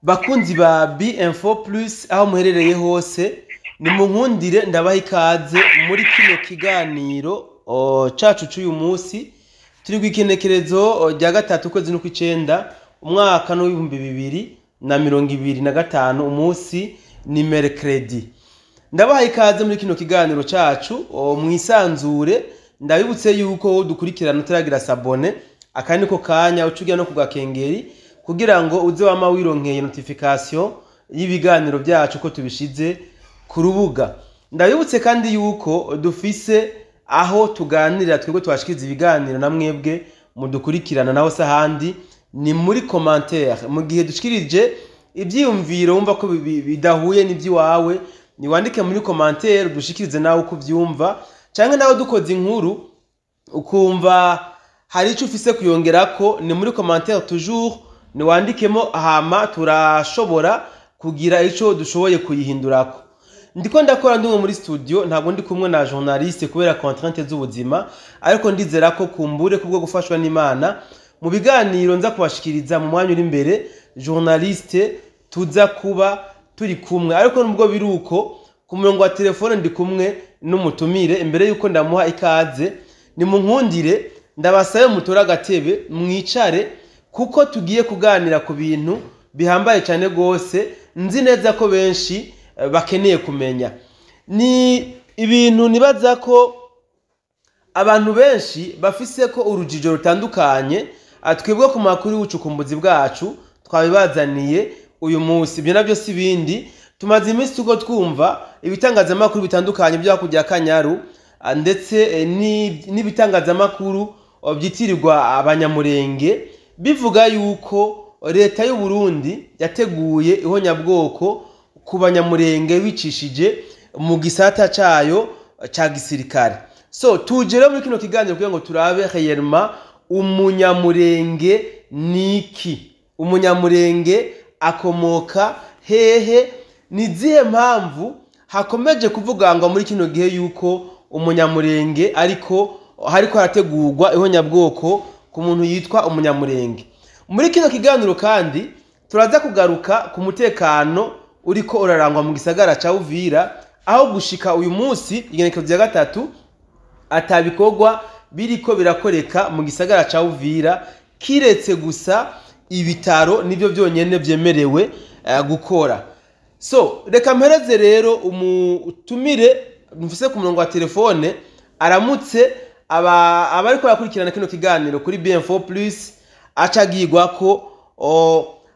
bakunzi ba B-Info Plus aho muherereye hose ni munkundire ndabaha ikaze muri kino kiganiro cacu cy'uyu munsi turi gwikenekerezo rya gatatu kwezi no kw'icenda umwaka no 2025 umunsi ni mercredi. Ndabaha ikaze muri kino kiganiro cacu mwisanzure. Ndabibutse yuko dukurikirana utaragira sabone akandi ko kanya ucugira no kugakengeri kugira ngo uze wama wironkeye notification y'ibiganiro byacu ko tubishize ku rubuga. Ndabibutse kandi yuko dufise aho tuganirira twebwe twashikiriza ibiganiro na mwebwe mudukurikirana naho sahandi ni muri commentaire. Mu gihe dushikirije ibyiyumviro wumva ko bidahuye n'ibyiwawe ni wandike muri commentaire dushikirize nawe uko byumva, canke nawe dukoze inkuru ukumva hari ico ufise kuyongerako ni muri commentaire toujours ni wandikemo hama turashobora kugira ico dushoboye kuyihindurako. Ndiko ndakora ndumwe muri studio ntabwo ndi kumwe na journaliste kubera contraintes z'ubuzima, ariko ndizera ko kumbure kubwo gufashwa n'Imana mu biganiro nza kubashikiriza mu mwanya uri imbere journaliste tuza kuba turi kumwe. Ariko nubwo biruko ku murongo wa telefone ndi kumwe n'umutumire. Imbere yuko ndamuha ikaze ni munkundire ndabasaye mutora gatebe mwicare kuko tugiye kuganira ku bintu bihambaye cyane gose nzi neza ko benshi bakeneye kumenya. Ni ibintu nibaza ko abantu benshi bafise ko urujijoro rutandukanye twebwe ku makuru y'ubucukumbuzi bwacu twabibazaniye uyu munsi. Ibyo nabyo si bindi tumaze iminsi tuko twumva ibitangazamakuru bitandukanye byo kujya Kanyaru ndetse n'ibitangazamakuru byitirirwa abanyamurenge bivuga yuko leta y'u Burundi yateguye ihonyabwoko ku banyamurenge bicishije mu gisata cayo ca gisirikare. So tujere muri kino kiganiro kugira ngo turabe réellement umunyamurenge niki, umunyamurenge akomoka hehe, nizihe mpamvu hakomeje kuvuga ngo muri kino gihe yuko umunyamurenge hariko harategurwa ihonyabwoko ku muntu yitwa umunyamurenge. Muri kino kiganiro kandi turaza kugaruka ku mutekano uriko urarangwa mu gisagara ca Uvira aho gushika uyu munsi igenekerezo rya gatatu atabikorwa biriko birakoreka mu gisagara ca Uvira kiretse gusa ibitaro nibyo byonyene byemerewe gukora. So reka mpereze rero umutumire mfise ku murongo wa telefone aramutse abariko bakurikirana kino kiganiro kuri B-Info Plus acagirwa ko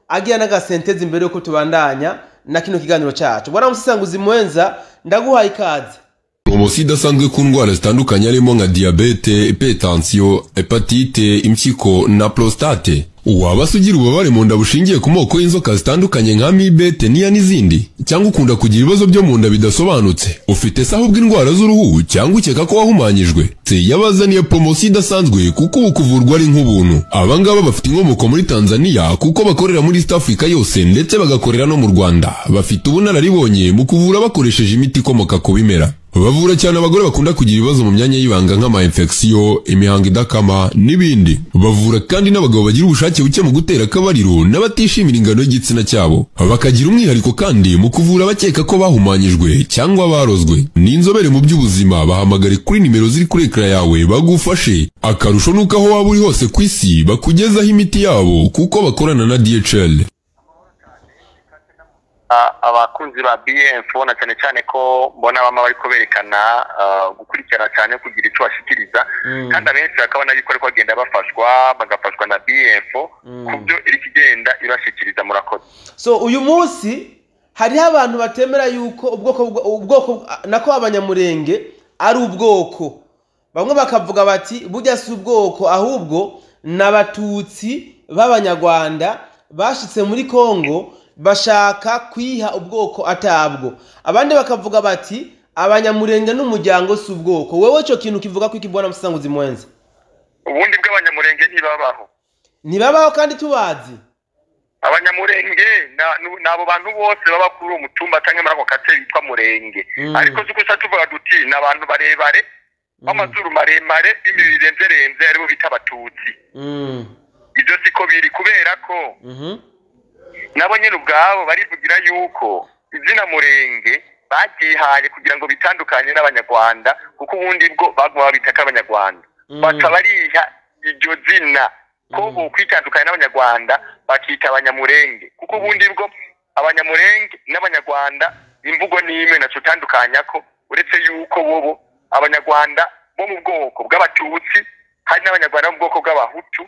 agira n'agasenteze imbere yuko tubandanya na kino kiganiro cacu. Bwana Musisanguzi Mwenza ndaguhaye ikaze. Promosi idasanzwe ku ndwara zitandukanye harimo nka diabete, hypertension, hepatite, impyiko na prostate. Waba sugira ububabare mu nda bushingiye ku moko y'inzoka zitandukanye nka amibe, teniya n'izindi, cyangwa ukunda kugira ibibazo byo mu nda bidasobanutse, ufite se ahubwo indwara z'uruhu cyangwa ukeka ko wahumanyijwe, se yabazaniye promosi idasanzwe kuko ubu kuvurwa ari nk'ubuntu. Abangaba bafite inkomoko muri Tanzania kuko bakorera muri East Africa yose ndetse bagakorera no mu Rwanda. Bafite ubunararibonye mu kuvura bakoresheje imiti ikomoka ku bimera. Bavura cyane abagore bakunda kugira ibibazo mu myanya y'ibanga nk'ama infection, imihango idakama n'ibindi. Bavura kandi n'abagabo bagira ubushake buke mu gutera akabariro n'abatishimira ingano y'igitsina cyabo. Bakagira umwihariko kandi mu kuvura abakeka ko bahumanyijwe cyangwa barozwe. Ni inzobere mu by'ubuzima, bahamagare kuri nimero ziri kuri ekra yawe bagufashe. Akarusho nuko aho waba uri hose ku isi bakugezaho imiti yabo kuko bakorana na DHL. Abakunzi ba B-Info na cyane cyane ko mbona bama bariko berekana gukurikirana cyane kugira ico bashikiriza kandi abenshi bakabona yuko ariko bagenda bagafashwa na B-Info kubyo iri kigenda ibashikiriza murakoze. So uyu munsi hariho abantu batemera yuko ubwoko nako abanyamurenge ari ubwoko. Bamwe bakavuga bati burya si ubwoko ahubwo n'abatutsi b'abanyarwanda bashitse muri Kongo bashaka kwiha ubwoko atabwo. Abandi bakavuga bati abanyamurenge n'umuryango si ubwoko. Wewe cyo kintu kivuga ko ikibona Musisanguzi Mwenza? Ubundi bw'abanyamurenge ntibabaho kandi tubazi. Abanyamurenge nabo bantu bose baba kuri umutumba tanke marako kate bitwa murenge. Ariko zuko tuvuga duti nabantu barebare amazuru maremare imibirenze aribo bita abatutsi. Ibyo siko biri kubera ko nabo nyene ubwabo barivugira yuko izina Murenge bagihaye kugira ngo bitandukanye n'abanyarwanda kuko ubundi bwo bagwa babitaka abanyarwanda bakabariha iryo zina ko kwitandukanya n'abanyarwanda bakita abanyamurenge kuko ubundi bwo abanyamurenge n'abanyarwanda imvugo n'imwe naco tandukanya ko uretse yuko bobo abanyarwanda bo mu bwoko bw'abatutsi hari n'abanyarwanda mu bwoko bw'abahutu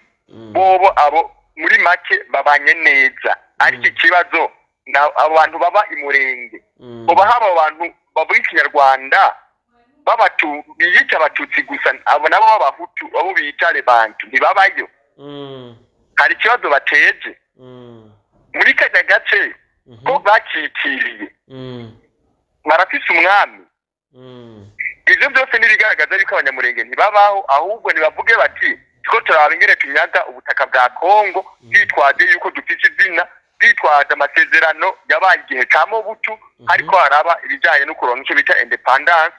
bobo abo muri make babanye neza ariko ikibazo abo bantu baba imurenge uba haba abantu bavuga ikinyarwanda biyita abatutsi gusa abo nabo b'abahutu abo biyita lebantu ntibabayo hari ikibazo bateje muri kajya gace ko bakitiriye barafise umwami ivyo byose n'ibigaragaza yuko abanyamurenge ntibabaho ahubwo nibavuge bati ko turaba ingene tunyaga ubutaka bwa Kongo bitwaje yuko dufite izina bitwaje amasezerano yabaye igihe ca Mobutu ariko haraba ibijanye no kuronka icyo bita independence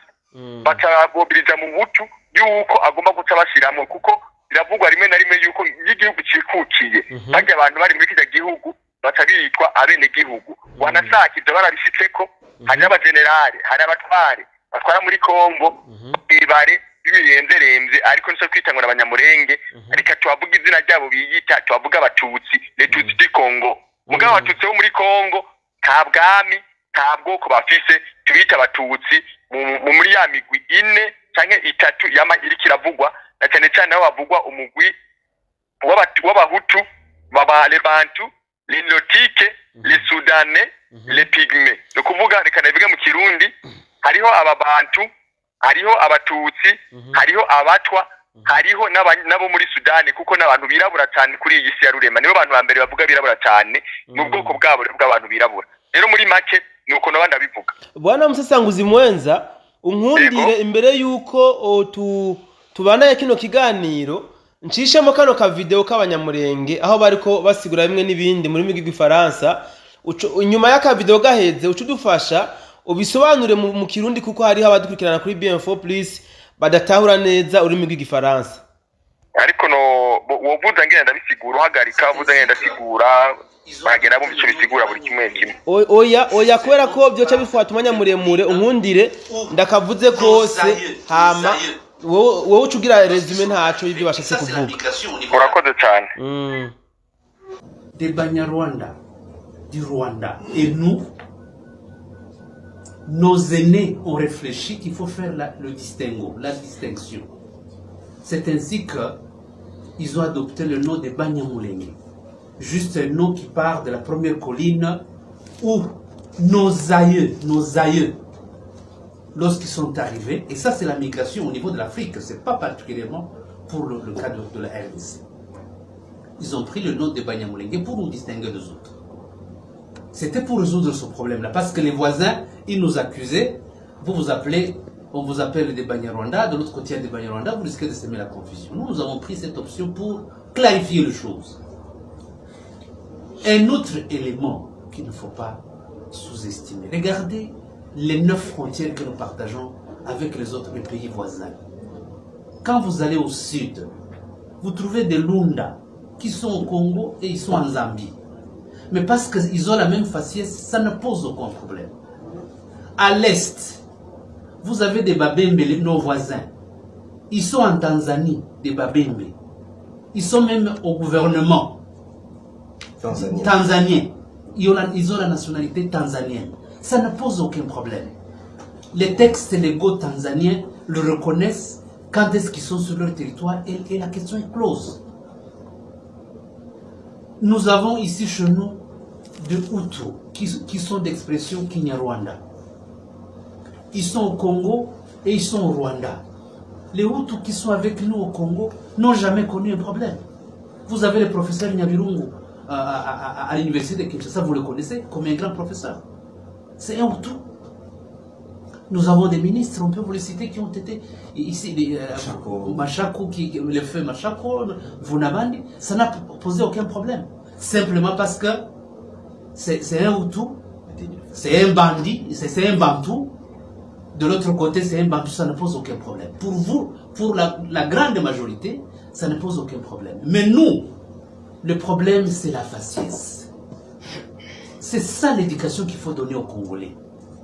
bakabobiriza mu Butu yuko agomba guca bashiramo kuko biravugwa rimwe na rimwe yuko igihugu cikukiye bajya abantu bari muri kija gihugu batabitwa abene gihugu wanasakije barabishitseko hari abagenerale hari abatware batwara muri Kongo ibare bibiremberemvye ariko niso kwitangwa n'abanyamurenge ariko tubavuga izina ryabo biyita tubavuga abatutsi les tutsi du Congo mugabo abatutsi bo muri Kongo nta bwami nta bwoko bafise tubita abatutsi muri ya migwi ine canke itatu yama iri kiravugwa na cyane cyane aho bavugwa umugwi w'abahutu baba les bantu les Notike les Soudanais les Pygmées no kuvuga reka nabiga mu Kirundi hariho ababantu hariho abatutsi hariho abatwa hariho nabo muri Sudani kuko n'abantu birabura cyane kuri iyi si ya rurema nibo bantu bambere bavuga birabura cyane mu bwoko bwabo bw'abantu birabura rero muri make nuko nabandi bivuga bwana Musesanguzi Mwenza unkundire imbere yuko tubandanye kino kiganiro ncishemo kano ka video k'abanyamurenge aho bariko basigura bimwe n'ibindi muri migi gw'ifaransa inyuma y'aka video gaheze ucudufasha ubisobanure mu Kirundi kuko hari abadukurikirana kuri BM4 please badatahura neza urimi rw'igifaransa ariko no wovuza ngenda bisigura uhagarika wovuza ngenda sigura bagera mu bice bisigura buri kimwe kimwe oya kubera ko byoca bifata umwanya muremure unkundire ndakavuze kose hama wowe ucugira resume ntaco y'ibyo bashatse kuvuga urakoze cyane des Banyarwanda du Rwanda et nous nos aînés ont réfléchi qu'il faut faire le distinguo, la distinction. C'est ainsi qu'ils ont adopté le nom de Banyamulenge. Juste un nom qui part de la première colline où nos aïeux, lorsqu'ils sont arrivés, et ça c'est la migration au niveau de l'Afrique, c'est pas particulièrement pour le cadre de la RDC. Ils ont pris le nom de Banyamulenge pour nous distinguer des autres. C'était pour résoudre ce problème-là, parce que les voisins, ils nous accusaient, on vous appelle des Banyarwanda, de l'autre côté il y a des Banyarwanda, vous risquez de semer la confusion. Nous avons pris cette option pour clarifier les choses. Un autre élément qu'il ne faut pas sous-estimer, regardez les 9 frontières que nous partageons avec les autres pays voisins. Quand vous allez au sud, vous trouvez des Lunda qui sont au Congo et ils sont en Zambie. Mais parce qu'ils ont la même faciès, ça ne pose aucun problème. À l'est, vous avez des Babembe, nos voisins. Ils sont en Tanzanie, des Babembe. Ils sont même au gouvernement tanzanien. Ils ont la nationalité tanzanienne. Ça ne pose aucun problème. Les textes légaux tanzaniens le reconnaissent quand est-ce qu'ils sont sur leur territoire et la question est close. Nous avons ici chez nous des Hutus qui sont d'expression Kinyarwanda. Ils sont au Congo et ils sont au Rwanda. Les Hutus qui sont avec nous au Congo n'ont jamais connu un problème. Vous avez le professeur Nyabirungu à l'université de Kinshasa, vous le connaissez comme un grand professeur. C'est un Hutu. Nous avons des ministres, on peut vous les citer, qui ont été ici, Machako, le feu Machako, Vunabandi, ça n'a posé aucun problème. Simplement parce que c'est un Hutu, c'est un bandit, c'est un Bantou. De l'autre côté, c'est un Bantou, ça ne pose aucun problème. Pour vous, pour la grande majorité, ça ne pose aucun problème. Mais nous, le problème, c'est la faciès. C'est ça l'éducation qu'il faut donner aux Congolais.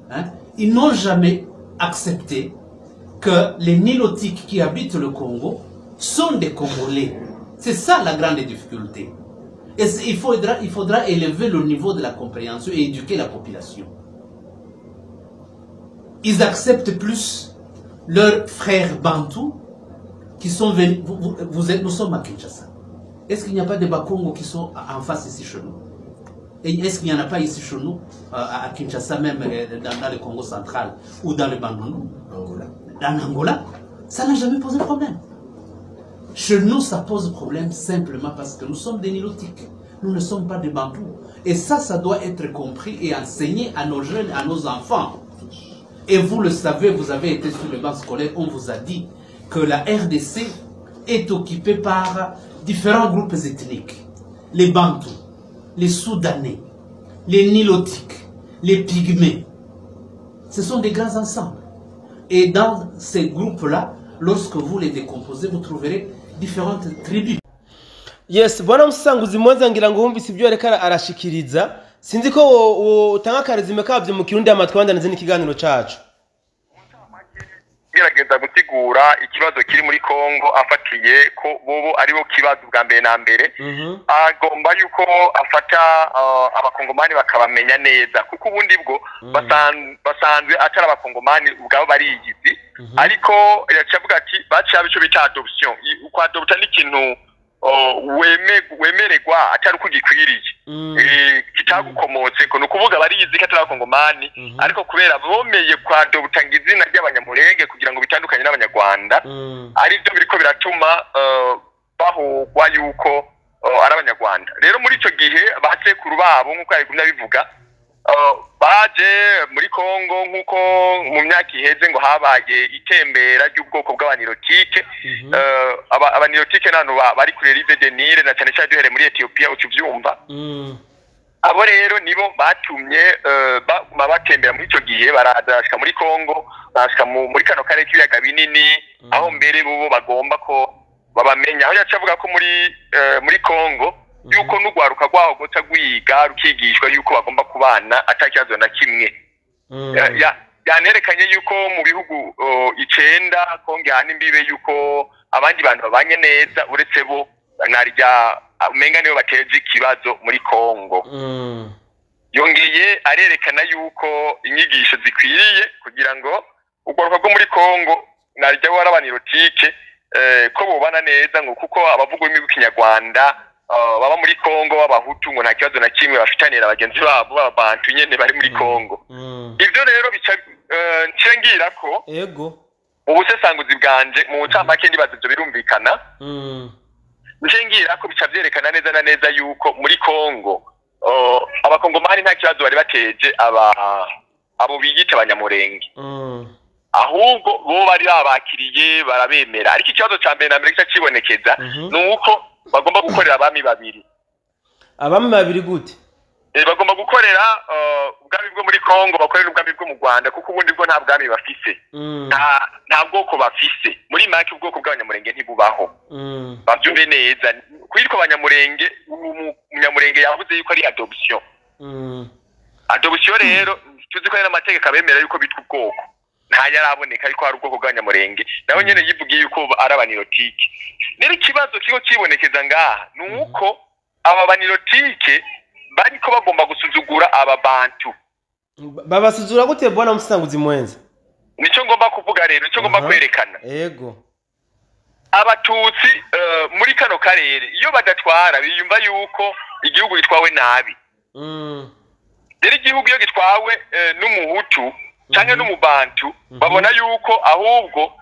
Hein? Ils n'ont jamais accepté que les Nilotiques qui habitent le Congo sont des Congolais. C'est ça la grande difficulté. Et il faudra élever le niveau de la compréhension et éduquer la population. Ils acceptent plus leurs frères bantous qui sont venus. Nous sommes à Kinshasa. Est-ce qu'il n'y a pas des Bakongo qui sont en face ici chez nous? Et est-ce qu'il n'y en a pas ici chez nous, à Kinshasa même, dans le Congo central ou dans le Bandundu? En Angola, ça n'a jamais posé problème. Chez nous, ça pose problème simplement parce que nous sommes des Nilotiques. Nous ne sommes pas des Bantous. Et ça doit être compris et enseigné à nos jeunes, à nos enfants. Et vous le savez, vous avez été sur le banc scolaire, on vous a dit que la RDC est occupée par différents groupes ethniques. Les Bantous, les Soudanais, les Nilotiques, les Pygmées. Ce sont des grands ensembles. Et dans ces groupes-là, lorsque vous les décomposez, vous trouverez différentes tribus. Yes, bwana Musanguzi mwanza ngira ngo humvise ibyo areka arashikiriza. Sinzi ko utanga karizime kavye mu kirundi amatwanda n'izindi kiganiro cacu. Gerageza gutigura ikibazo kiri muri Kongo afatiye ko bobo aribo kibazo bwa mbere na mbere. Agomba yuko afata abakongomani bakabamenya neza kuko ubundi bwo basanzwe atari abakongomani ubwabo bariyizi. Ariko yacavuga ati bacha bico bita adoption. Uko adopta ni kintu wemererwa atari kugikwiriye kitagukomotse ko nukuvuga bariyizi ko atari abakongomani ariko kubera bomeye kwa adopta ngizina ry'abanyamurenge kugira ngo bitandukanye n'abanyarwanda ari byo biriko biratuma bahogwa yuko ari abanyarwanda. Rero muri ico gihe basekuru babo nkuko ari kumya bivuga baje muri Kongo nkuko mu myaka iheze ngo habaye itembera ry'ubwoko bw'abanirotike. Abanirotike nano bari kuri Rive de Nile na cyane cyane duhere muri Ethiopia ucyuvyumva. Abo rero nibo batumye batembera muri ico gihe baradashika muri Kongo bashika muri kano kare k'ibiyaga binini aho mbere bo bagomba ko babamenya. Aho yacavuga ko muri Kongo yuko n'ugwaruka rwaho gota gwiga rukigishwa yuko bagomba kubana atakibazo na kimwe. Yanerekanye yuko mu bihugu 9 Kongo hani mbibe yuko abandi bantu babanye neza uretse bo narya umenga niyo bateje ikibazo muri Kongo. Yongeye arerekana yuko inyigisho zikwiriye kugira ngo ugwaruka rwo muri Kongo narya warabanirotike ko bobana neza ngo kuko abavuga imwe bw'ikinyarwanda baba muri Kongo b'abahutu ngo nta kibazo na kimwe bafitanira abagenzi babo b'abantu nyene bari muri Kongo. Ivyo rero bica ncengira ko yego ubusesanguzi bwanje mu bucamake ndibaza ibyo birumvikana. Ncengira ko bica vyerekana neza na neza yuko muri Kongo abakongomani nta kibazo bari bateje abo biyita abanyamurenge. Ahubwo bo bari babakiriye barabemera. Ariko ikibazo ca mbere na mbere cyakibonekeza nuko bagomba gukorera abami babiri. Abami babiri gute? Bagomba gukorera ubwami bwo muri Kongo bakorera ubwami bwo mu Rwanda kuko ubundi bwo nta bwami bafise. Nta bwoko bafise. Muri make ubwoko bw'abanyamurenge ntibubaho. Bavyumve neza. Kwitwa abanyamurenge umunyamurenge yavuze yuko ari adoption. Adoption rero tuzi ko ari n'amategeko abemera yuko bitwa ubwoko. Nta yaraboneka ariko hari ubwoko bw'abanyamurenge. Naho nyene yivugiye yuko ari abanirotike. Neri kibazo kiko kibonekeza ngaha nuko aba banirotike bariko bagomba gusuzugura aba bantu. Babasuzura gute bwana Musanguzi mwenza? Nico ngomba kuvuga rero, nico ngomba kwerekana. Yego. Abatutsi muri kano karere iyo badatwara biyumva yuko igihugu gitwawe nabi. Deri igihugu iyo gitwawe n'umuhutu cyangwa n'umubantu babona yuko ahubwo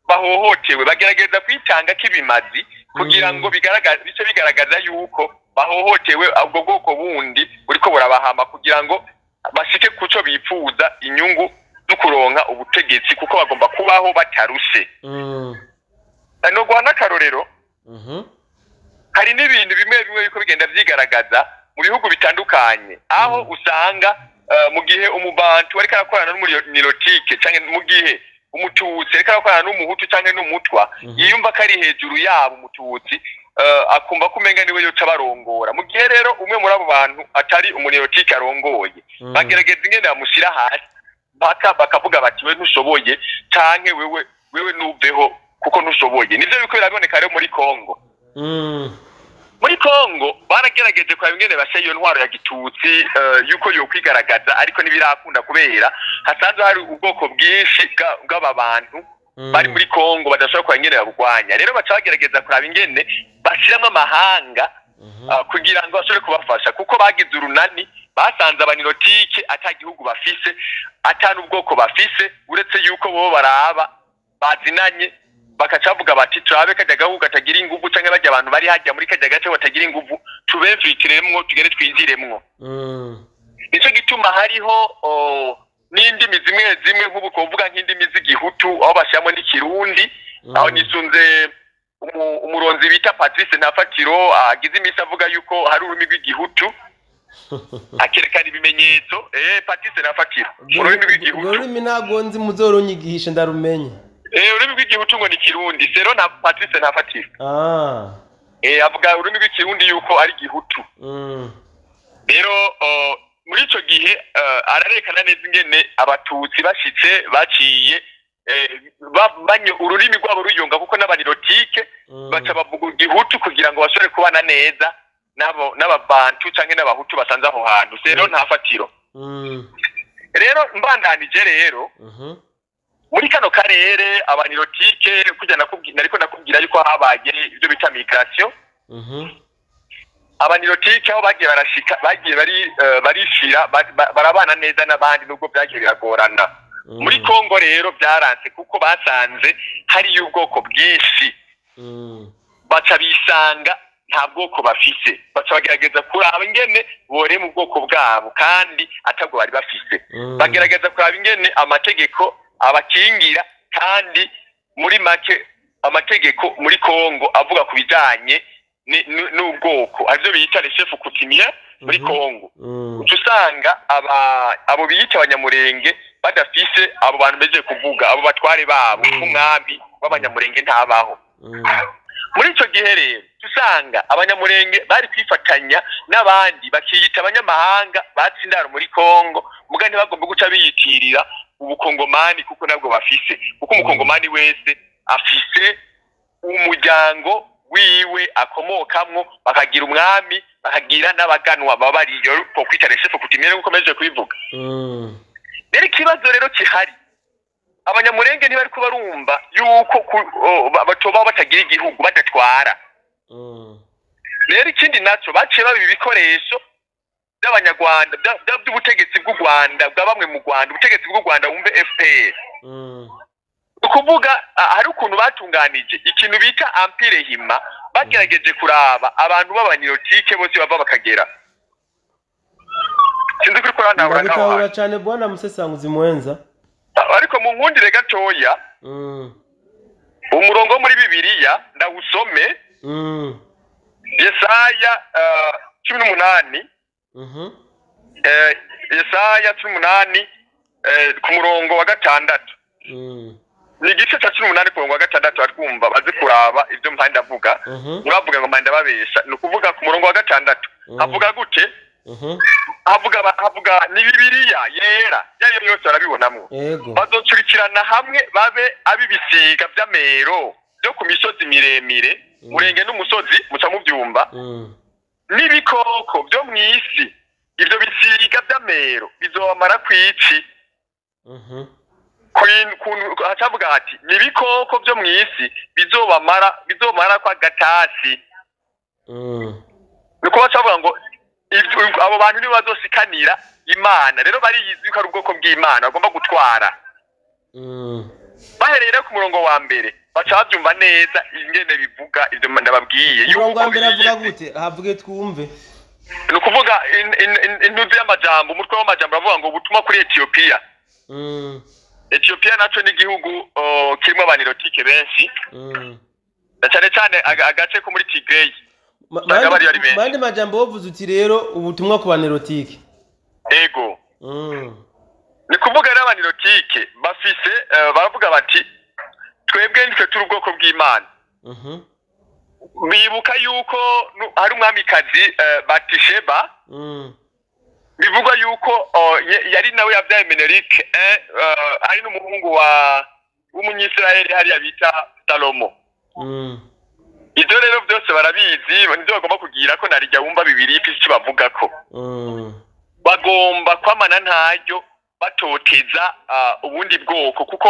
bahohotewe bagerageza kwitanga kibimazi kugira ngo bigaragaza yuko bahohotewe ubwo bwoko bundi buriko burabahama kugira ngo bashike kuco bipfuza inyungu no kuronka ubutegetsi kuko bagomba kubaho batarushe. No guhana karorero hari n'ibintu bimwe biko bigenda vyigaragaza mu bihugu bitandukanye aho usanga mu gihe umubantu ariko arakorana n'umunirotike canke mu gihe umututsi ariko arakorana n'umuhutu canke n'umutwa yiyumva ko ari hejuru yabo umututsi akumva ko umenga niwe yoca barongora mu gihe rero umwe muri abo bantu atari umunirotike arongoye bagerageza ingene bamushyira hasi bakavuga bati we ntushoboye canke wewe nuveho kuko ntushoboye nivyo biko biraboneka rero muri Kongo muri Kongo baragerageje kwa ingene bashe iyo ntwaro ya gitutsi yuko yo kwigaragaza ariko nibirakunda kubera hasanzwe hari ubwoko bwinshi bw'aba bantu bari muri Kongo badashobora kwa ingene babugwanya rero bacagerageza kuraba ingene bashiramo amahanga kugira ngo bashobore kubafasha kuko bagize urunani basanze abanirotike atagihugu bafise atanu ubwoko bafise uretse yuko bo baraba bazinanye bakacavuga bati turabe kajya gahugu katagira ingufu canke bajya abantu bari hajya muri kajya gace batagira ingufu tubemfitiremwo tugere twinjiremwo nico gituma hariho n'indimi zimwe nk'ubu kuvuga nk'indimi z'igihutu aho bashyiramo n'ikirundi aho nisunze umuronzi bita Patrice Ntafatiro agize iminsi avuga yuko hari ururimi rw'igihutu akerekana ibimenyetso Patrice Ntafatiro ururimi rw'igihutu ururimi ntago nzi muzoronyigisha ndarumenye ururimi rw'igihutu ngo ni kirundi sero na Patrice Ntafatiro avuga ururimi rw'ikirundi yuko ari gihutu rero muri ico gihe ararekana neza ingene abatutsi bashitse baciye banye ururimi rwabo ruyonga kuko n'abanirotike baca bavuga igihutu kugira ngo bashobore kubana neza n'ababantu canke n'abahutu basanze aho hantu rero Ntafatiro rero mbandanije rero muri kano karere abanirotike kujana ariko nakubwira yuko habaye ibyo bita migration abanirotike aho bagiye barashika bagiye barishira barabana neza n'abandi nubwo byagiye biragorana muri Kongo rero byaranse kuko basanze hari ubwoko bwinshi baca bisanga nta bwoko bafise baca bagerageza kuraba ingene bore mu bwoko bwabo kandi atabwo bari bafise bagerageza kuraba ingene amategeko abakingira kandi muri make amategeko muri Kongo avuga ku bijanye n'ubwoko arivyo bita les chefs coutumiers muri Kongo usanga abo biyita abanyamurenge badafise abo bantu beje kuvuga abo batware babo umwami w'abanyamurenge ntabaho muri ico gihe rero usanga abanyamurenge bari kwifatanya n'abandi bakiyita abanyamahanga batsindara muri Kongo muga ntibagomba guca biyitirira ubukongomani kuko nabwo bafise kuko umukongomani wese afise umuryango wiwe akomokamwo bakagira umwami bakagira n'abaganwa baba bariyo ko kwitana chef kutimere nkuko meje kubivuga rero ikibazo rero kihari abanyamurenge ntibari kubarumva yuko batoba batagira igihugu badatwara rero ikindi naco baciye babi ibikoresho by'abanyarwanda by'ubutegetsi bw'u Rwanda bwa bamwe mu Rwanda ubutegetsi bw'u Rwanda wumve FPR ukuvuga hari ukuntu batunganije ikintu bita Empire Hima bagerageje kuraba abantu b'abanirotike bose bava bakagera sinzi kuri Qur'an abana cyane bwana musesanguzi mwenza ariko mu nkundire gatoya umurongo muri Bibiliya ndawusome Yesaya 18 Yesaya 18 ku murongo wa 6 ni igice cya 18 ku murongo wa 6 arkumva bazi kuraba ibyo mpande avuga uravuga ngo mpande babesha ni ukuvuga ku murongo wa 6 avuga gute havuga ni Bibiliya yera yayo yose arabibonamwo bazocurikirana hamwe babe abibisiga by'amero byo ku misozi miremire murenge n'umusozi muca mu byumba n'ibikoko byo mwisi ibyo bisiga by'amero bizomara kwici hacavuga ati n'ibikoko byo mwisi bizomara kwa gatasi niko bacavuga ngo abo bantu nibo bazosikanira Imana rero bariyizi ko ari ubwoko bw'Imana bagomba gutwara bahereye ku murongo wa mbere baca babyumva neza ingene bivuga ibyo ndababwiye umurongo wa mbere avuga gute havuge twumve ni ukuvuga intuzi y'amajambo umutwe w'amajambo avuga ngo ubutumwa kuri Ethiopia Ethiopia naco ni igihugu kirimo abanirotike benshi cyane cyane agace ko muri Tigray bandi majambo wovuze uti rero ubutumwa ku banirotike ego ni kuvuga rero abanirotike bafise baravuga bati twebwe nitwe turi ubwoko bw'Imana bibuka yuko hari umwamikazi Batisheba bivugwa yuko yari nawe yabyaye Menelik ari n'umuhungu w'umunyisiraheli hariya bita Salomo. Ibyo rero byose barabizi nibyo bagomba kugira ko narijya wumva bibiri ipisi bavuga ko bagomba kwamana ntaryo batoteza ubundi bwoko kuko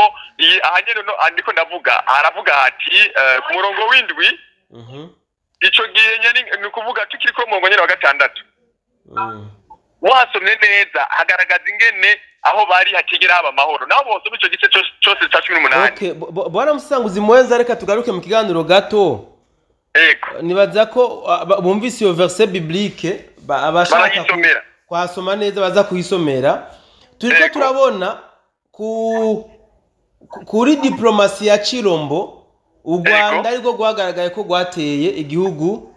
ahanyene no andiko ndavuga aravuga ati ku murongo w'indwi ico gihe nyene ni kuvuga tukiri ko murongo nyene wa gatandatu wasomye neza hagaragaza ingene aho bari hatigera haba amahoro naho bose ico gice cyose cya 18. Okay, bwana Musanguzi Mwenza reka tugaruke mu kiganiro gato. Nibaza ko bumvise iyo verset biblique abashaka kwasoma neza baza kuyisomera. Turiko turabona kuri diplomasi ya Chirombo u Rwanda ariko rwagaragaye ko rwateye igihugu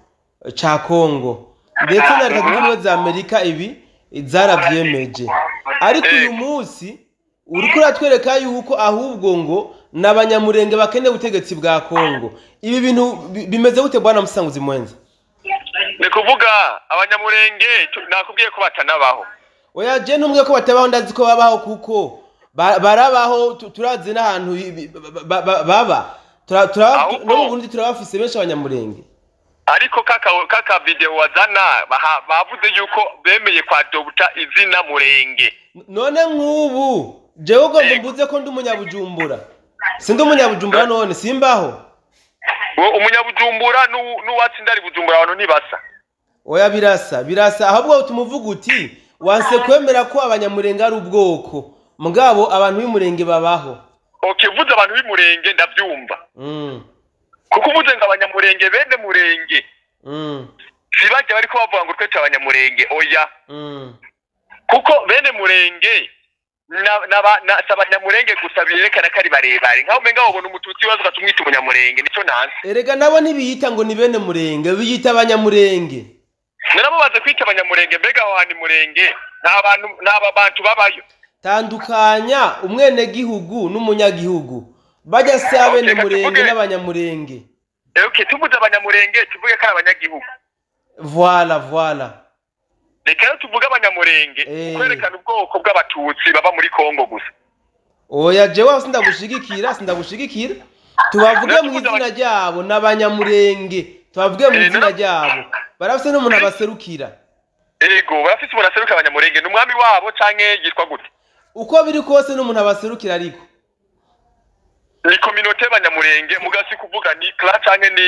ca Kongo ndetse na Leta Zunze Ubumwe za Amerika ibi zarabyemeje, ariko uyu munsi uriko uratwereka yuko ahubwo ngo n'abanyamurenge bakeneye ubutegetsi bwa Kongo. Ibi bintu bimeze gute bwana Musanguzi Mwenza? Ni kuvuga abanyamurenge nakubwiye ko batanabaho. Oya je ntumwe ko batabaho, ndazi ko babaho kuko barabaho, turazi n'ahantu baba no mu Burundi turabafise benshi abanyamurenge. Ariko kaka video wazana bavuze yuko bemeye kwa Dr. izina Murenge. None nk'ubu jewe ugomba mbuze ko ndi umunyabujumbura, sindi umunyabujumbura none simbaho. Umunyabujumbura n'uwatsinda ari Bujumbura abantu ntibasa. Oya birasa ahubwo tumuvuga uti wanse kwemera ko abanyamurenge ari ubwoko mugabo abantu b'Imurenge babaho. Okay, vuze abantu b'Imurenge ndabyumva. Kuko uvuze ngo abanyamurenge bene Murenge sibajya bari ko bavuga ngo twete abanyamurenge oya. Kuko bene Murenge n'abanyamurenge gusa birekana ko ari barebare nkaho umenga wabona umututsi wazo gatumwita umunyamurenge nico nanze. Erega nabo ntibiyita ngo ni bene Murenge, biyita abanyamurenge. Nabo baze kwita abanyamurenge mbega aho hani Murenge n'aba bantu babayo. Tandukanya umwene gihugu n'umunyagihugu. Bajya se abene Murenge n'abanyamurenge. Okay, tuvuze abanyamurenge tuvuge ko abanyagihugu. Voilà. Reka tuvuge abanyamurenge kwerekana ubwoko bw'abatutsi baba muri Kongo gusa. Oya jewe sindagushigikira. Tubavuge mu izina ryabo n'abanyamurenge. Tubavuge mu izina ryabo. Barafise n'umuntu abaserukira. Ego, barafise umuntu aserukira abanyamurenge n'umwami wabo canke yitwa gute? Uko biri kose n'umuntu abaserukira ariko. Ni communauté abanyamurenge mugasi kuvuga ni clan canke ni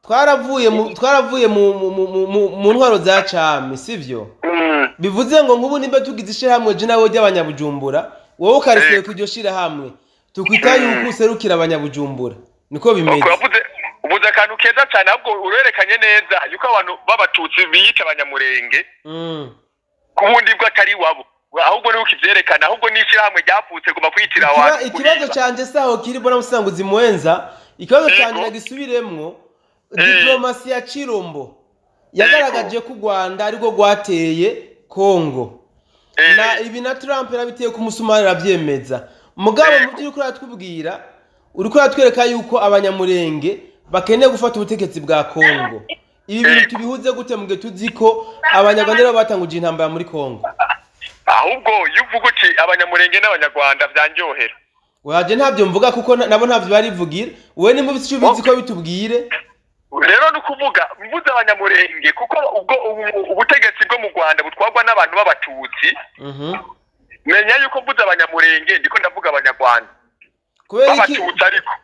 twaravuye mu ntwaro za cami sivyo? Bivuze ngo nk'ubu nimba tugize ishirahamwe je nawe ry'abanyabujumbura wowe ukariseye kujyo shira hamwe tukwita yuko userukira abanyabujumbura niko bimeze. Ubuze kantu keza cyane ahubwo urerekanye neza yuko abantu babatutsi biyita abanyamurenge kubundi bwo atari wabo ahubwo ni ukivyerekana ahubwo nishirahamwe ryapfutse guma kwitira abantu. Ikibazo canje saho kiri bona Musanguzi Mwenza, ikibazo canje nagisubiremwo. Diplomasi ya Chirombo yagaragaje ko Rwanda ariko rwateye Kongo na ibi na Trump yarabiteye ku musumari arabyemeza mugabo mu byo uriko ratubwira uriko ratwereka yuko abanyamurenge bakeneye gufata ubutegetsi bwa Kongo. Ibi bintu tubihuze gute muge tuziko abanyarwanda batanguje intambara muri Kongo? Ahubwo yuvuga uti abanyamurenge n'abanyarwanda byanjohera. Waje ntabyo mvuga kuko nabo ntabyo barivugira. Wowe ni mu bicubizi ko bitubwire. Rero nukuvuga mvuze abanyamurenge kuko ubwo ubutegetsi bwo mu Rwanda butwagwa n'abantu b'abatutsi. Menya yuko mvuze abanyamurenge ndiko ndavuga abanyarwanda.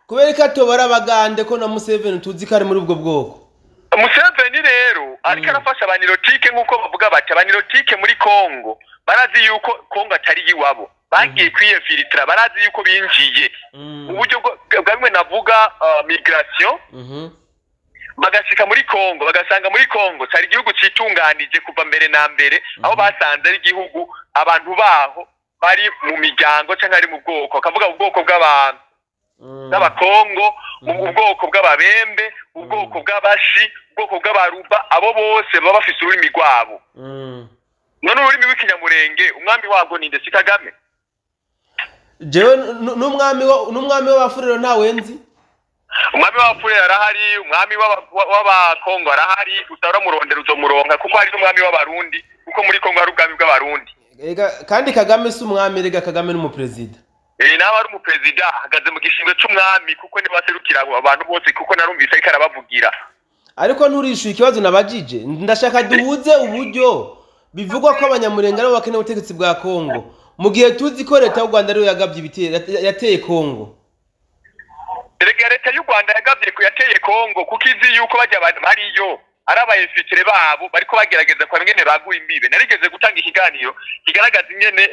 Kubera ko atobara abagande ko na Museveni tuzi ko ari muri ubwo bwoko. Museveni rero ariko arafasha abanirotike nkuko bavuga bati abanirotike muri Kongo barazi yuko Kongo atari yiwabo. Bagiye kwiyefilitra barazi yuko binjiye. Uburyo bwamwe navuga migration. Bagashika muri Kongo bagasanga muri Kongo cyari igihugu citunganije kuva mbere na mbere aho basanze ari igihugu abantu baho bari mu miryango cyangwa ari mu bwoko akavuga ubwoko bw'abantu n'abakongo ubwoko bw'ababembe ubwoko bw'abashi ubwoko bw'abaruba abo bose baba bafise ururimi rwabo. None ururimi w'ikinyamurenge umwami wabwo ni Ndesi Kagame. Jewe n'umwami w'abafurero ntawe nzi. umwami w'abapfure arahari, umwami w'abakongo arahari, usabura murondera uzomuronka kuko hari n'umwami w'abarundi kuko muri Kongo hari ubwami bw'abarundi. Kandi Kagame si umwami, rega Kagame n'umuperezida. Nawe ari umuperezida ahagaze mu gishimwe c'umwami kuko niwe aserukira abantu bose kuko narumvise ariko arabavugira. Ariko nturishuye ikibazo nabajije, ndashaka duhuze uburyo bivugwa ko abanyamurenge aribo bakeneye ubutegetsi bwa Kongo mu gihe tuzi ko leta y'u Rwanda ariyo yagabye ibitero yateye Kongo. Erega leta y'u Rwanda yagabye ko yateye Kongo kuko izi yuko bajya bariyo ari abayefitire babo bariko bagerageza kwa ngene baguye imbibe. Narigeze gutanga ikiganiro kigaragaza ingene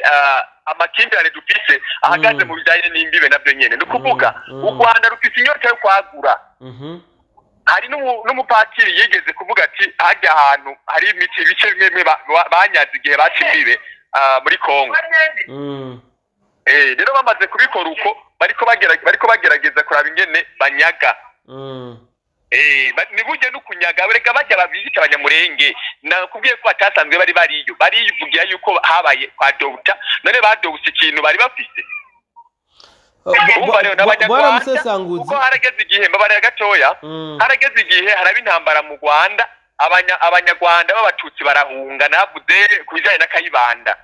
amakimbirane dufise ahagaze mu bijanye n'imbibe nabyo nyene. Nukuvuga u Rwanda rufise inyota yo kwagura. Hari n'umupatiri yigeze kuvuga ati hajya ahantu hari imici bice bimwe banyaze igihe bacimbibe muri Kongo. Rero bamaze kubikora uko bariko bagerageza kuraba ingene banyaga. Nibuje no kunyaga bereka bajya babizika abanyamurenge nakubwiye ko batasanzwe barivugira yuko habaye kwa Dr. none badoguse ikintu bari bafise. Kuko harageze igihe mbabarira gatoya, harageze igihe haraba intambara mu Rwanda, abanyarwanda b'abatutsi barahunga navuze kubijanye na Kayibanda.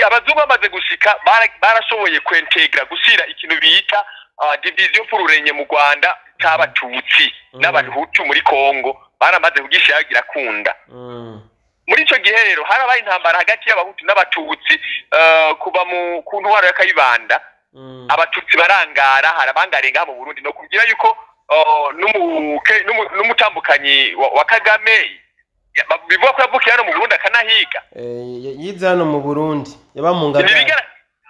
Abazungu bamaze gushika barashoboye kwintegra gushyira ikintu bita division fururenye mu Rwanda cy'abatutsi n'abahutu muri Kongo, baramaze kugishagira kunda. Muri ico gihe rero harabaye intambara hagati y'abahutu n'abatutsi kuba mu kuntwaro ya Kayibanda. Abatutsi barangara harabangarenga mu Burundi no kugira yuko n'umutambukanyi wa Kagame bivuga ko yavukiye hano mu Burundi akanahiga. Yiza hano mu Burundi yaba mu ngagara.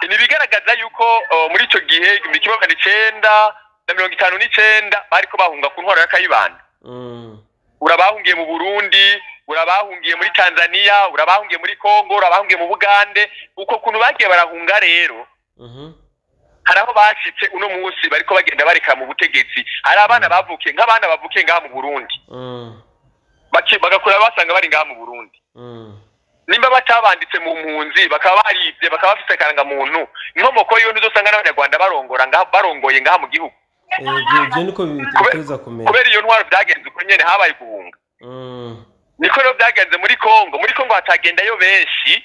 Nibigaragaza yuko muri ico gihe 1959 bariko bahunga ku ntwaro ya Kayibanda. Urabahungiye mu Burundi, urabahungiye muri Tanzania, urabahungiye muri Kongo, urabahungiye mu Bugande, uko kuntu bagiye barahunga rero. Haraho bashitse uno munsi bariko bagenda bareka mu butegetsi. Hari abana bavukiye nk'abana bavukiye ngaha mu Burundi. Bagakura basanga bari ngaha mu Burundi. Nimba batabanditse mu mpunzi bakaba barivye bakaba bafite karanga muntu, inkomoko yo ndozosanga n'abanyarwanda barongoye ngaha mu gihugu. Je niko biteza kumenya. Kubera iyo ntwaro byagenze uko nyene habaye guhunga. Niko rero byagenze muri Kongo hatagendayo benshi.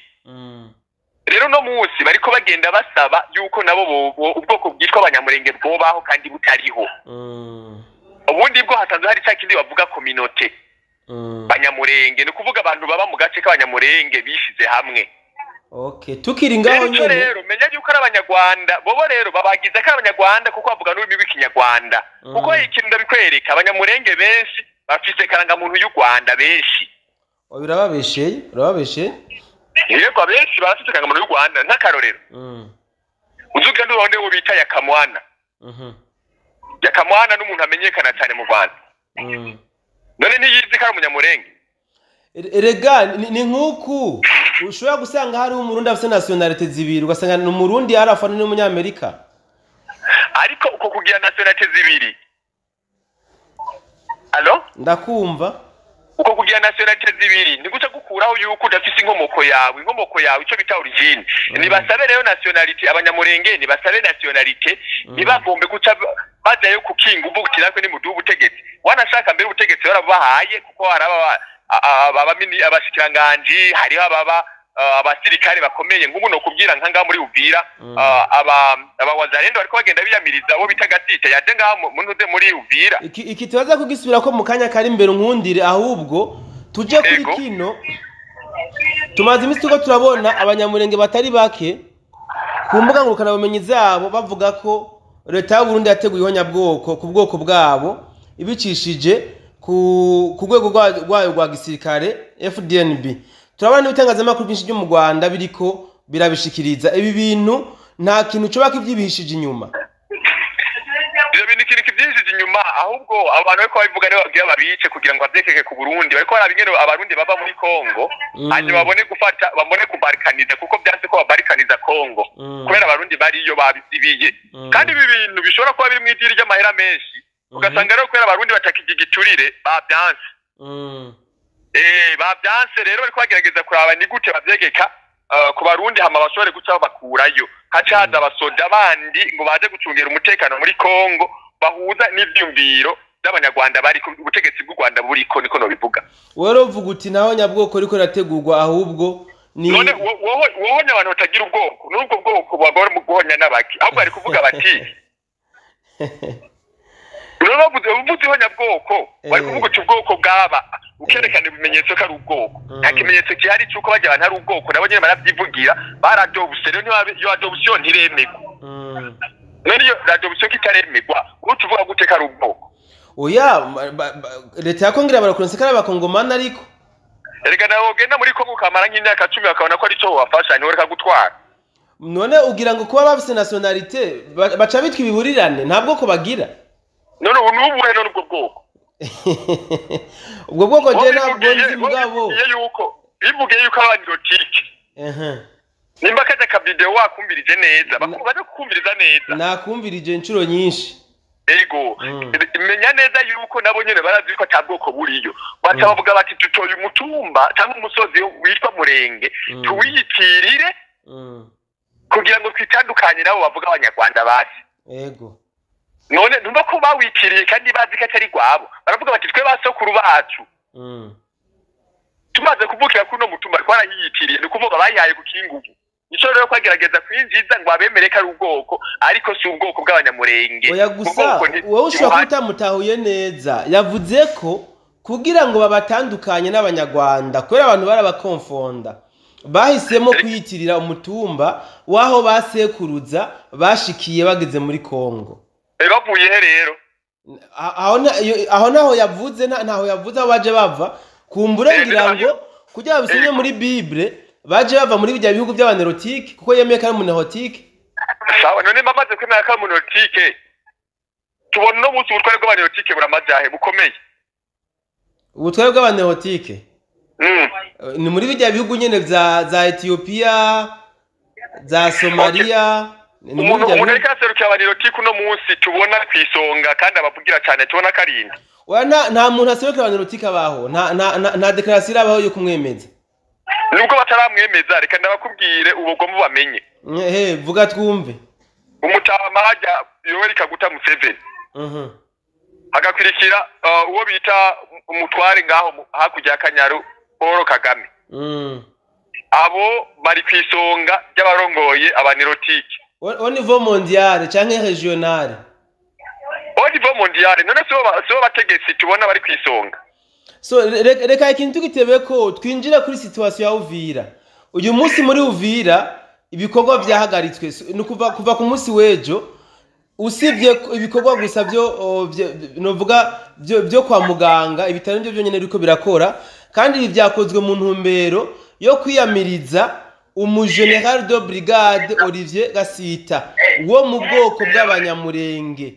Rero no munsi bariko bagenda basaba yuko nabo ubwoko bwitwa abanyamurenge bwobaho kandi butariho. Ubundi bwo hasanzwe hari cyakindi bavuga communauté. Banyamurenge no kuvuga abantu baba mu gace k'abanyamurenge bishize hamwe. Okay, tukiri ngaho nyene. Rero menya yuko ari abanyarwanda bobo rero babagize ko abanyarwanda kuko bavuga n'ururimi rw'ikinyarwanda. Kuko ikintu ndabikwereka abanyamurenge benshi bafite karanga muntu y'u Rwanda benshi. Urababeshe? Yego benshi bafite karanga muntu y'u Rwanda nk'akarorero. Uzuka ndubone wo bita Yakamwana. Yakamwana n'umuntu amenyekana cyane mu Rwanda. None ntiyizi ko ari umunyamurenge. Erega ni nkuku ushobora gusanga hari umurundi afite nationalite zibiri ugasanga ni umurundi arafana n'umunyamerika. Ariko uko kugira nationalite zibiri. Allo? Ndakumva. Uko kugira nationalite zibiri ni guca gukuraho yuko udafite inkomoko yawe ico bita origine. Nibasabe rero nationalite abanyamurenge nibasabe nationalite nibagombe guca bajayo kukinga ubukira kwe ni mudu ubutegetsi. Wanashaka mbere ubutegetsi barabahaye kuko haraba abashikiranganje hari abasirikare bakomeye ngubu no kubwira nkanga muri Uvira abawazarendo bariko bagenda biyamiriza abo bitagatite yaje ngaha muntuze muri Uvira. Iki tubaza kugisubira ko mu kanya kari imbere nkundire ahubwo tuje kuri kino tumaze imisi tuko turabona abanyamurenge batari bake ku mbuga ngurukana bumenyi zabo bavuga ko leta y'u Burundi yateguye ihonyabwoko ku bwoko bwabo ibicishije ku rwego rwayo rwa gisirikare FDNB. Turabona ibitangazamakuru byinshi byo mu Rwanda biriko birabishikiriza ibi bintu nta kintu cyo bakivyibishije inyuma. Ibyo bintu kibyishije inyuma ahubwo abantu bariko babivuga ne babwiye babice kugira ngo bavyekeke ku Burundi bariko barabingero abarundi baba muri Kongo hanyuma babone kubarikaniza kuko byanse ko babarikaniza Kongo kubera abarundi bariyo babizibiye kandi ibi bintu bishobora kuba biri mu idiri ry'amahera menshi ugasanga rero kubera abarundi batakigigiturire babyanse. Babyanse rero bariko bagerageza kuraba ni gute bavyegeka ku barundi hama bashobore guca bakurayo haca haza abasoda bandi ngo baje gucungera umutekano muri Kongo bahuza n'ivyumviro by'abanyarwanda bari ku butegetsi bw'u Rwanda buriko niko no bivuga wero uvuga uti naho nyabwoko riko rategurwa ahubwo ni none wohonya abantu batagira ubwoko n'ubwo bwoko bagora mu guhonya n'abaki ahubwo ari kuvuga bati rero uvuze honya bwoko bari kuvuga uti ubwoko bwaba ukerekana ibimenyetso ko ari ubwoko nta kimenyetso gihari cy'uko bajya abantu ari ubwoko nabo nyine baravyivugira baradobuse rero iyo adoption ntiremegwa none iyo adoption kitaremegwa utuvuga gute ko ari ubwoko oya leta yakongera barakuronse kare abakongomana ariko erega nawe ugenda muri Kongo kamara nk'imyaka 10 bakabona ko ari cyo wafasha ni wereka gutwara none ugira ngo kuba bafise nationalité baca bitwa ibiburirane ntabwo ko bagira none ubuhe none ubwo bwoko ubwo bwoko je ntabwo nzi mugabo ivuge yuko abanirotike nimba kaje ka video wakumbirije neza bakubaje kukumviriza neza nakumbirije inshuro nyinshi ego imenya neza yuko nabo nyene barazi ko atabwoko buriyo batavuga bati tutoye umutumba cyangwa umusozi witwa Murenge tuwiyitirire kugira ngo twitandukanye nabo bavuga abanyarwanda basi ego none numva ko bawitiriye kandi bazi ko atari gwabo baravuga bati twe basokuru bacu tumaze kuvukira kuno mutumba twarahiyitiriye ni kuvuga bayihaye ku kingugu ico rero kwagerageza kwinjiza ngo abemere ko ari ubwoko ariko si ubwoko bw'abanyamurenge oya gusa wowe ushobora kutamutahuye neza yavuze ko kugira ngo babatandukanye n'abanyarwanda kubera abantu barabakonfonda bahisemo kwiyitirira umutumba waho basekuruza bashikiye bageze muri Kongo bavuye he rero aho naho yavuze ntaho yavuze aho baje bava kumbure ngira ngo kugira bisinye muri Bible baje bava muri bijya bihugu by'abanerotike kuko yemeye ko ari umunehotike sawa none bamaze kwemera ko ari umunehotike tubona no munsi ubutware bw'abanerotike buramajahe bukomeye ubutware bw'abanerotike ni muri bijya bihugu nyene za Ethiopia za Somalia umuntu ariko aserukiye abanerotike uno munsi tubona kwisonga kandi abavugira cyane tubona karindi nta muntu aserukiye abanerotike abaho nta declaration abaho yo kumwemeza nubwo bataramwemeza reka ndabakubwire ubwo mubamenye vuga twumve umutama hajya Yoweri Kaguta Museveni hagakurikira uwo bita umutware ngaho hakurya y'Akanyaru Paul Kagame abo bari kwisonga y'abarongoye abanerotike au niveau mondial canke regional au niveau mondial none so bategetsi tubona bari kwisonga so reka ikintu tugitebe ko twinjira kuri situation ya Uvira uyu munsi muri Uvira ibikorwa byahagaritswe no kuva ku munsi wejo usibye ibikorwa gusa novuga byo kwa muganga ibitaro byo byonyene riko birakora kandi ibi byakozwe mu ntumbero yo kwiyamiriza umugeneral de brigade Olivier Gasita wo mu bwoko bw'abanyamurenge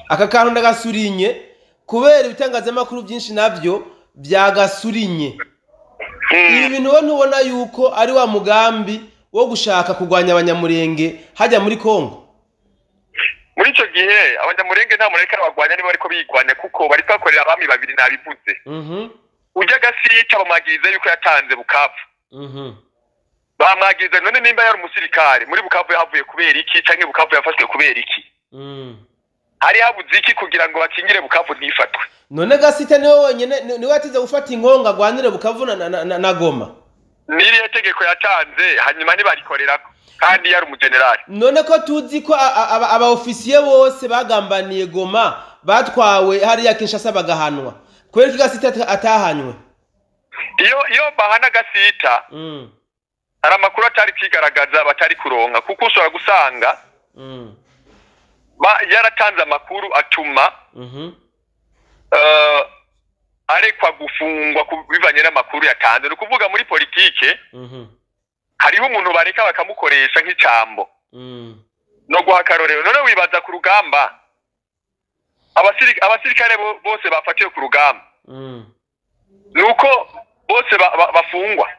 aka kantu ndagasurinye kubera ibitangazamakuru byinshi navyo byagasurinye ibi bintu wo ntubona yuko ari wa mugambi wo gushaka kugwanya abanyamurenge hajya muri Kongo muri ico gihe abanyamurenge nta mureka bagwanya niba ariko bigwanya kuko bari kwakorera abami babiri nabivuze ujya Gasita bamwagiriza yuko yatanze Bukavu bamwagiriza none nimba yari umusirikare muri Bukavu yahavuye kubera iki canke Bukavu yafashwe kubera iki hari habuze iki kugira ngo bakingire Bukavu ntifatwe none Gasita niwe wenyene niwe atize gufata inkonga gwanire Bukavu na Goma niriye tegeko yatanze hanyuma ntibarikorerako kandi yari umugenerali none ko tuzi ko aba ofisiye bose bagambaniye Goma batwawe hari ya Kinshasa bagahanwa kweri Gasita atahanywe iyo bahana Gasita hari amakuru atari kwigaragaza batari kuronka kuko ushobora gusanga yaratanze amakuru atuma arekwa gufungwa bivanye n'amakuru yatanze ni ukuvuga muri politike hariho umuntu bareka bakamukoresha nk'icambo no guha akarorero none wibaza ku rugamba abasirikare bose bafatiwe ku rugamba nuko bose bafungwa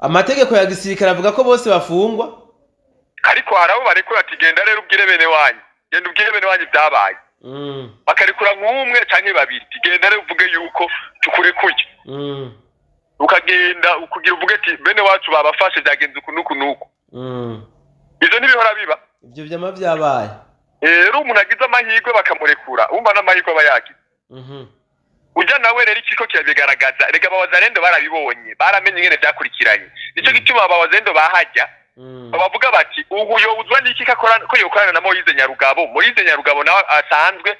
amategeko ya gisirikare avuga ko bose bafungwa ariko harabo barekura ati genda rero ubwire bene wanyu genda ubwire bene wanyu byabaye bakarekura nk'umwe canke babiri genda rero uvuge yuko tukurekuye ukagenda ukugira uvuge ati bene wacu babafashe byagenze uku nuku nuku ivyo ntibihora biba ivyo vyama vyabaye rero umuntu agize amahirwe bakamurekura umva n'amahirwe aba yagize ujya nawe rero ikiko kirabigaragaza rega abawazarendo barabibonye baramenye ingene byakurikiranye nicyo gituma abawazarendo bahajya bavuga bati ubu yozwa n'iki ko yokorana na Moise Nyarugabo Moise Nyarugabo nawe asanzwe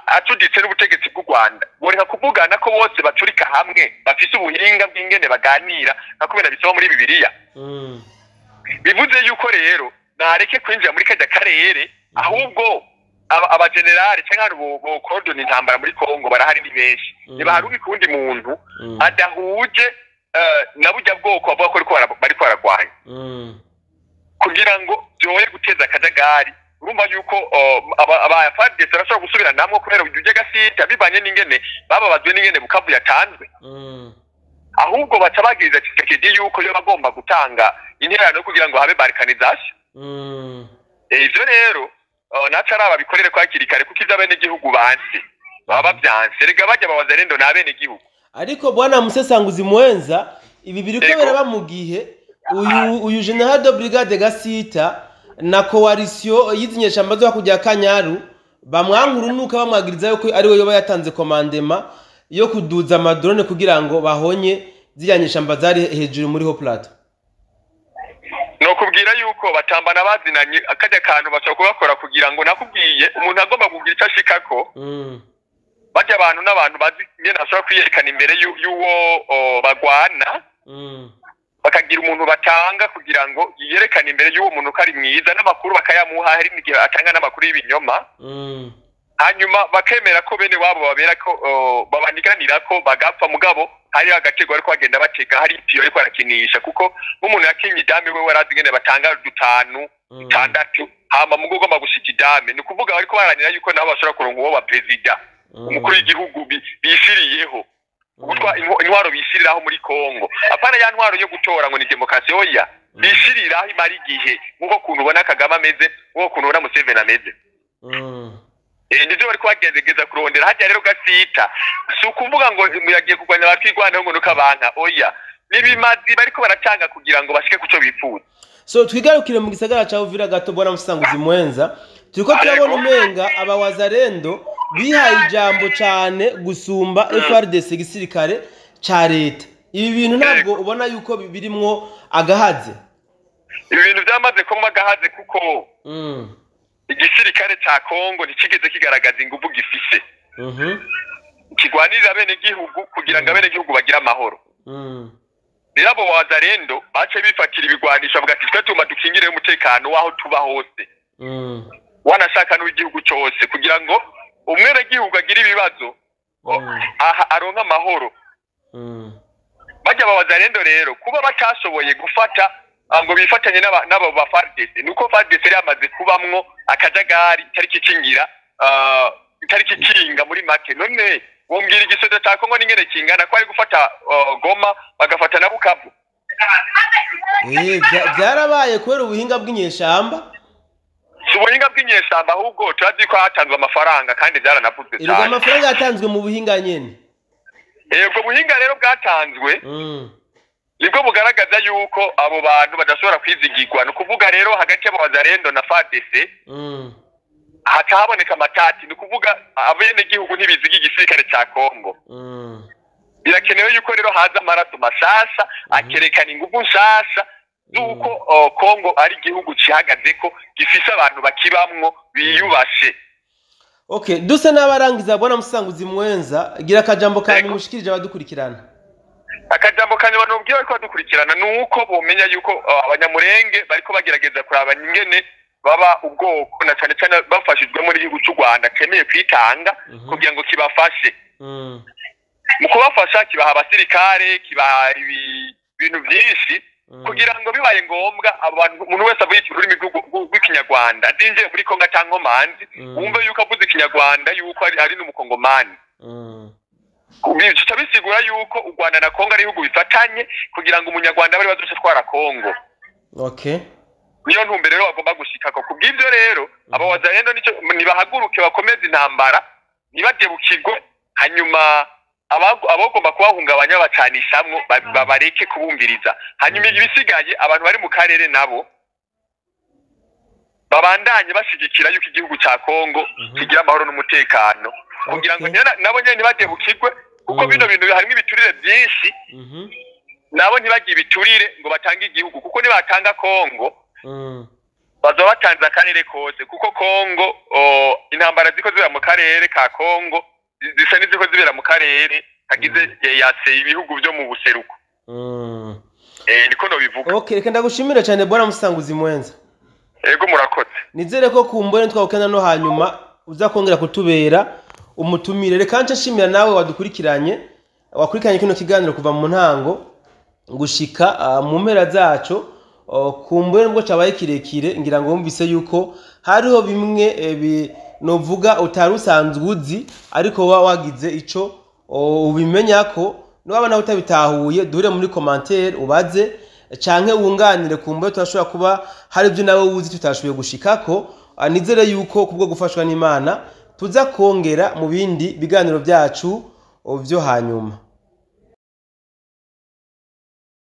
atuditse n'ubutegetsi bw'u Rwanda boreka kuvugana ko bose baturika hamwe bafise ubuhinga bw'ingene baganira nakubera bisaba muri Bibiliya bivuze yuko rero nareke kwinjira muri kajya karere ahubwo abagenerali cyangwa bo cordon intambara muri Kongo barahari ni benshi nibaharuki kundi muntu adahuje nabujya bwoko bavuga ko bari kwaragwanya kugira ngo byoye guteza akajagari urumva yuko aba FARDC barashobora gusubira namwe kubera ujye gasita bibanye n'ingene bababazwe n'ingene Bukavu yatanzwe ahubwo batabagiriza Tshisekedi yuko yo bagomba gutanga interano kugira ngo habe balkanization ivyo rero nacaraba bikorere kwa kirikare kuko ivy'abene gihugu bansi baba byanse rega bajya babazarendo n'abene gihugu ariko bwana Musesanguzi Mwenza ibi biriko biraba mu gihe uyu General de Brigade Gasita na coalition yizinyeshamba zo kujya Kanyaru bamwankuru nuka bamwagiriza yuko ari we yoba yatanze commandement yo kuduza amadrone kugira ngo bahonye ziyanyeshamba zari hejuru muri ho plateau no kubwira yuko batambana bazinanye akajya kantu bashaka kubakora kugira ngo nakubwiye umuntu agomba kugira icyo ashikako bajya abantu n'abantu bazi ngene ashobora kwiyerekana imbere y'uwo bagwana bakagira umuntu batanga kugira ngo yerekane imbere y'uwo muntu ko ari mwiza n'amakuru bakayamuha hari n'igihe atanga n'amakuru y'ibinyoma hanyuma bakemera ko bene wabo babera ko babaniganira ko bagapfa mugabo hari agatego ariko bagenda bateka hari ipiyo ariko arakinisha kuko nk'umuntu yakinye idame we warazi ngene batanga 5 6 hama mugo gomba gushika idame ni kuvuga ariko baranira yuko nabo bashobora kuronka uwo wa president umukuru w'igihugu bishiriyeho ubutwa intwaro bishiriraho muri Kongo apana ya ntwaro yo gutora ngo ni demokrasi oya bishiriraho imari gihe nkuko kuntu ubona Kagame ameze nkuko kuntu ubona Museveni ameze nivyo bariko bagezegeza kurondera hajya rero Gasita si ukuvuga ngo muyagiye kugwanya batwigwana ngo nuka banka oya nibimazi bariko baratanga kugira ngo bashike kuco bifuza so twigarukire mu gisagara ca Uvira gato bwana Musesanguzi Mwenza turiko turabona umenga abawazarendo bihaye ijambo cyane gusumba FARDC gisirikare ca leta ibi bintu ntabwo ubona yuko birimwo agahaze ibi bintu byamaze ko magahaze kuko igisirikare ca Kongo ntikigeze kigaragaza ingufu gifise kigwanirira bene gihugu kugira ngo abene gihugu bagira amahoro birabo wazarendo bace bifatira ibigwanisha bavuga ati twe tuma dukingire umutekano waho tuba hose wanashaka n'ugihugu cyose kugira ngo umwere gihugu agira ibibazo aronka amahoro bajya babazarendo rero kuba batashoboye gufata ngo bifatanye n'abo ba FARDC nuko FARDC yamaze kubamwo akajagari itari kikinga muri make none wombwira igisoda cya Kongo n'ingene kingana ko ari gufata Goma bagafata na Bukavu byarabaye kubera ubuhinga bw'inyeshamba si ubuhinga bw'inyeshamba ahubwo turazi ko hatanzwe amafaranga kandi byaranavuze cyane amafaranga yatanzwe mu buhinga nyene ubwo buhinga rero bwatanzwe nibwo bugaragaza yuko abo bantu badashobora kwizigirwa ni ukuvuga rero hagati y'abazarendo na FARDC hatahaboneka amatati ni ukuvuga abene gihugu ntibiziga igisirikare cya Kongo birakenewe yuko rero haza amaraso mashasha akerekana ingufu nshasha nuko Kongo ari igihugu cihagaze ko gifise abantu bakibamwo biyubashe okay dusa n'abarangiza bwana Musesanguzi Mwenza gira akajambo kanyu mushikirije abadukurikirana akajambo kanyu banubwiye ko badukurikirana nuko bomenya yuko abanyamurenge bariko bagerageza kuraba ingene baba ubwoko na cyane cyane bafashijwe muri igihugu cy'u Rwanda kemeye kwitanga kugira ngo kibafashe mu kubafasha kibaha abasirikare kibaha ibintu byinshi kugira ngo bibaye ngombwa abantu umuntu wese avuye ururimi rw'ikinyarwanda azinjiye muri Kongo cyangwa manzi wumve yuko avuze ikinyarwanda yuko ari n'umukongomani bisigura yuko u Rwanda na Kongo ari ibihugu bifatanye kugira ngo umunyarwanda bari bazoce twara Kongo niyo ntumbero rero bagomba gushika ko kubw'ivyo rero abawazarendo nibahaguruke bakomeza intambara nibadebukirwe hanyuma abagomba kubahungabanya bacanishamwo babareke kubumviriza hanyuma ibisigaye abantu bari mu karere nabo babandanye bashigikira yuko igihugu ca Kongo kigira amahoro n'umutekano kugira ngo nabo nyene ntibadebukirwe kuko bino bintu harimo ibiturire byinshi nabo ntibagiye ibiturire ngo batange igihugu kuko nibatanga Kongo bazoba batanze akarere kose kuko Kongo intambara ziko zibera mu karere ka Kongo zisa n'iziko zibera mu karere hagize yase ibihugu byo mu buseruko niko no bivuga. Okay, reka ndagushimira cyane bwana Musanguzi Mwenza. Yego murakoze. Nizere ko kumbone twakena no hanyuma uza kongera kutubera umutumire. Reka nshimira nawe wadukurikiranye kino kiganiro kuva mu ntango gushika mu mpera zacu kumbone ngo cabaye kirekire ngira ngo wumvise yuko hariho bimwe novuga utarusanzwe uzi ariko wagize ico ubimenya ko nubabona utabitahuye duhure muri commentaire ubaze canke wunganire kumbe turashobora kuba hari byo nawe uzi tutashoboye gushikako. Nizere yuko kubwo gufashwa n'Imana tuza kongera mu bindi biganiro byacu byo hanyuma.